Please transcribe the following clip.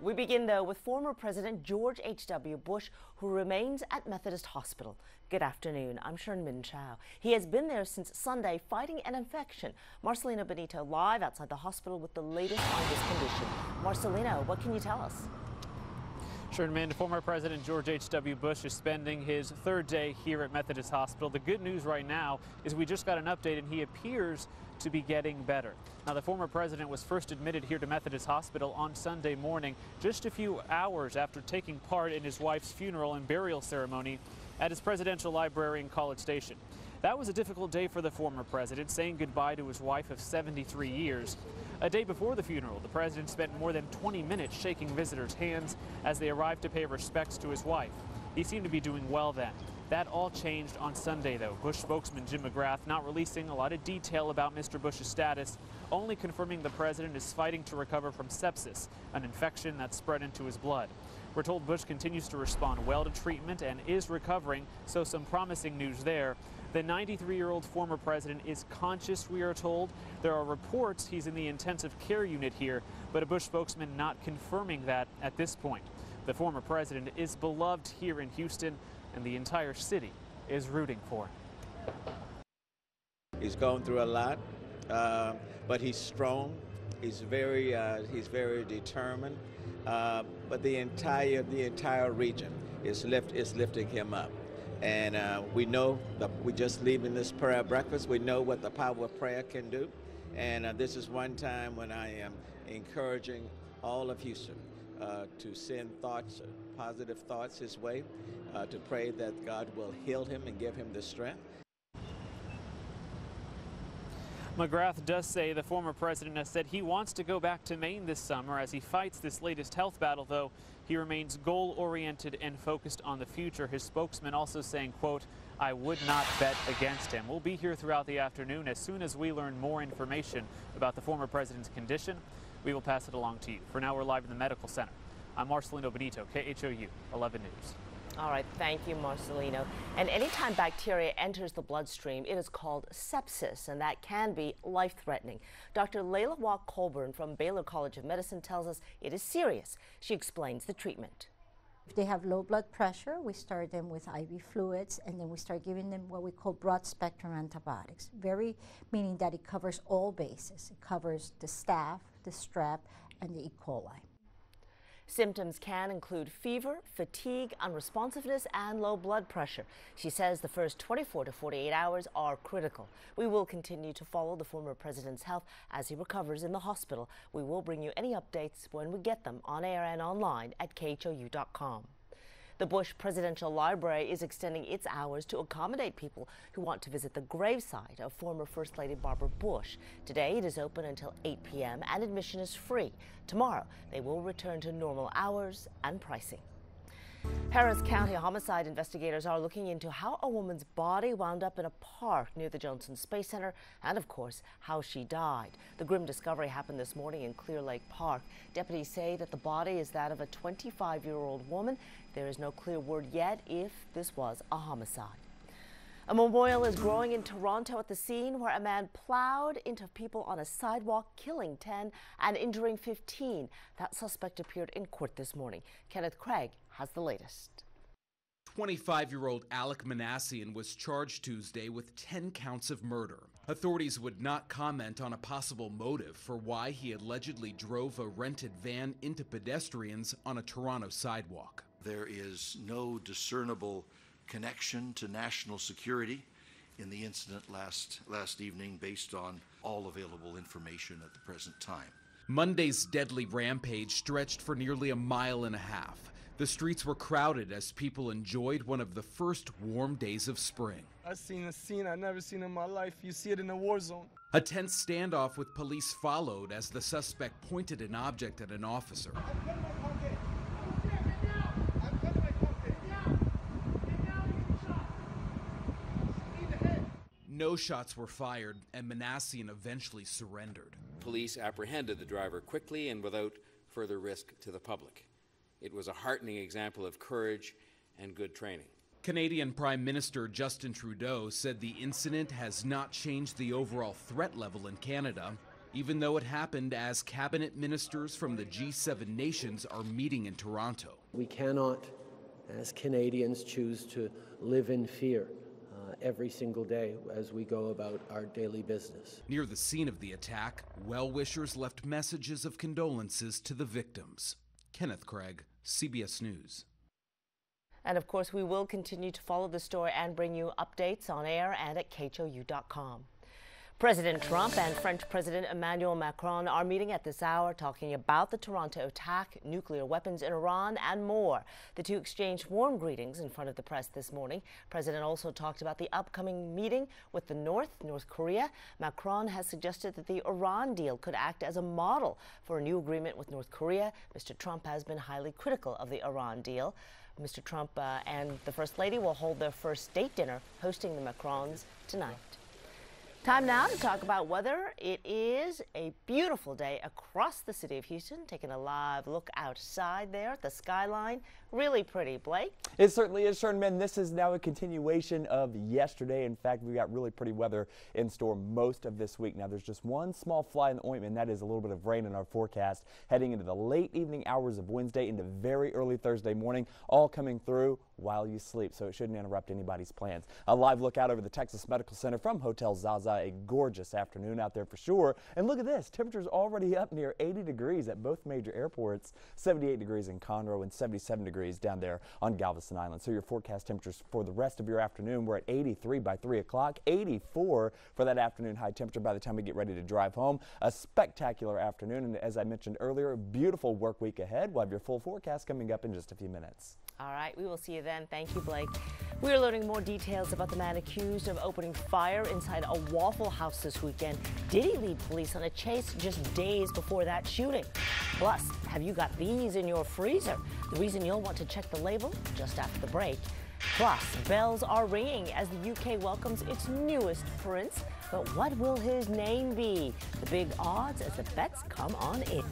We begin, though, with former President George H.W. Bush, who remains at Methodist Hospital. Good afternoon. I'm Min Chow. He has been there since Sunday fighting an infection. Marcelino Benito live outside the hospital with the latest on his condition. Marcelino, what can you tell us? Min, former President George H.W. Bush is spending his third day here at Methodist Hospital. The good news right now is we just got an update and he appears to be getting better. Now, the former president was first admitted here to Methodist Hospital on Sunday morning, just a few hours after taking part in his wife's funeral and burial ceremony at his presidential library in College Station. That was a difficult day for the former president, saying goodbye to his wife of 73 years. A day before the funeral, the president spent more than 20 minutes shaking visitors' hands as they arrived to pay respects to his wife. He seemed to be doing well then. That all changed on Sunday, though. Bush spokesman Jim McGrath not releasing a lot of detail about Mr. Bush's status, only confirming the president is fighting to recover from sepsis, an infection that spread into his blood. We're told Bush continues to respond well to treatment and is recovering, so some promising news there. The 93-year-old former president is conscious, we are told. There are reports he's in the intensive care unit here, but a Bush spokesman not confirming that at this point. The former president is beloved here in Houston, and the entire city is rooting for him. He's going through a lot, but he's strong. He's very determined. But the entire region is lifting him up. And we know that we're just leaving this prayer breakfast. We know what the power of prayer can do. And this is one time when I am encouraging all of Houston to send thoughts, positive thoughts his way, to pray that God will heal him and give him the strength. McGrath does say the former president has said he wants to go back to Maine this summer as he fights this latest health battle, though he remains goal-oriented and focused on the future. His spokesman also saying, quote, "I would not bet against him." We'll be here throughout the afternoon. As soon as we learn more information about the former president's condition, we will pass it along to you. For now, we're live in the medical center. I'm Marcelino Benito, KHOU 11 News. All right, thank you, Marcelino. And anytime bacteria enters the bloodstream, it is called sepsis, and that can be life-threatening. Dr. Layla Waugh-Colburn from Baylor College of Medicine tells us it is serious. She explains the treatment. If they have low blood pressure, we start them with IV fluids, and then we start giving them what we call broad-spectrum antibiotics, meaning that it covers all bases. It covers the staph, the strep, and the E. coli. Symptoms can include fever, fatigue, unresponsiveness, and low blood pressure. She says the first 24 to 48 hours are critical. We will continue to follow the former president's health as he recovers in the hospital. We will bring you any updates when we get them on air and online at KHOU.com. The Bush Presidential Library is extending its hours to accommodate people who want to visit the gravesite of former First Lady Barbara Bush. Today it is open until 8 p.m. and admission is free. Tomorrow they will return to normal hours and pricing. Harris County homicide investigators are looking into how a woman's body wound up in a park near the Johnson Space Center and, of course, how she died. The grim discovery happened this morning in Clear Lake Park. Deputies say that the body is that of a 25-year-old woman. There is no clear word yet if this was a homicide. A memorial is growing in Toronto at the scene where a man plowed into people on a sidewalk, killing 10 and injuring 15. That suspect appeared in court this morning. Kenneth Craig has the latest. 25-year-old Alec Manassian was charged Tuesday with 10 counts of murder. Authorities would not comment on a possible motive for why he allegedly drove a rented van into pedestrians on a Toronto sidewalk. There is no discernible connection to national security in the incident last evening based on all available information at the present time. Monday's deadly rampage stretched for nearly a mile and a half. The streets were crowded as people enjoyed one of the first warm days of spring. I've seen a scene I've never seen in my life. You see it in a war zone. A tense standoff with police followed as the suspect pointed an object at an officer. No shots were fired, and Manassian eventually surrendered. Police apprehended the driver quickly and without further risk to the public. It was a heartening example of courage and good training. Canadian Prime Minister Justin Trudeau said the incident has not changed the overall threat level in Canada. even though it happened as cabinet ministers from the G7 nations are meeting in Toronto. We cannot, as Canadians, choose to live in fear every single day as we go about our daily business. Near the scene of the attack, well-wishers left messages of condolences to the victims. Kenneth Craig, CBS News. And of course, we will continue to follow the story and bring you updates on air and at KHOU.com. President Trump and French President Emmanuel Macron are meeting at this hour, talking about the Toronto attack, nuclear weapons in Iran, and more. The two exchanged warm greetings in front of the press this morning. President also talked about the upcoming meeting with the North Korea. Macron has suggested that the Iran deal could act as a model for a new agreement with North Korea. Mr. Trump has been highly critical of the Iran deal. Mr. Trump and the First Lady will hold their first date dinner, hosting the Macrons tonight. Time now to talk about weather. It is a beautiful day across the city of Houston. Taking a live look outside there at the skyline. Really pretty. Blake? It certainly is, Sherman. This is now a continuation of yesterday. In fact, we've got really pretty weather in store most of this week. Now, there's just one small fly in the ointment, and that is a little bit of rain in our forecast heading into the late evening hours of Wednesday into very early Thursday morning, all coming through while you sleep, so it shouldn't interrupt anybody's plans. A live look out over the Texas Medical Center from Hotel Zaza. A gorgeous afternoon out there for sure. And look at this, temperatures already up near 80 degrees at both major airports, 78 degrees in Conroe and 77 degrees down there on Galveston Island. So your forecast temperatures for the rest of your afternoon, we're at 83 by 3 o'clock, 84 for that afternoon high temperature by the time we get ready to drive home. A spectacular afternoon, and as I mentioned earlier, a beautiful work week ahead. We'll have your full forecast coming up in just a few minutes. All right, we will see you then. Thank you, Blake. We are learning more details about the man accused of opening fire inside a Waffle House this weekend. Did he lead police on a chase just days before that shooting? Plus, have you got these in your freezer? The reason you'll want to check the label just after the break. Plus, bells are ringing as the UK welcomes its newest prince. But what will his name be? The big odds as the bets come on in.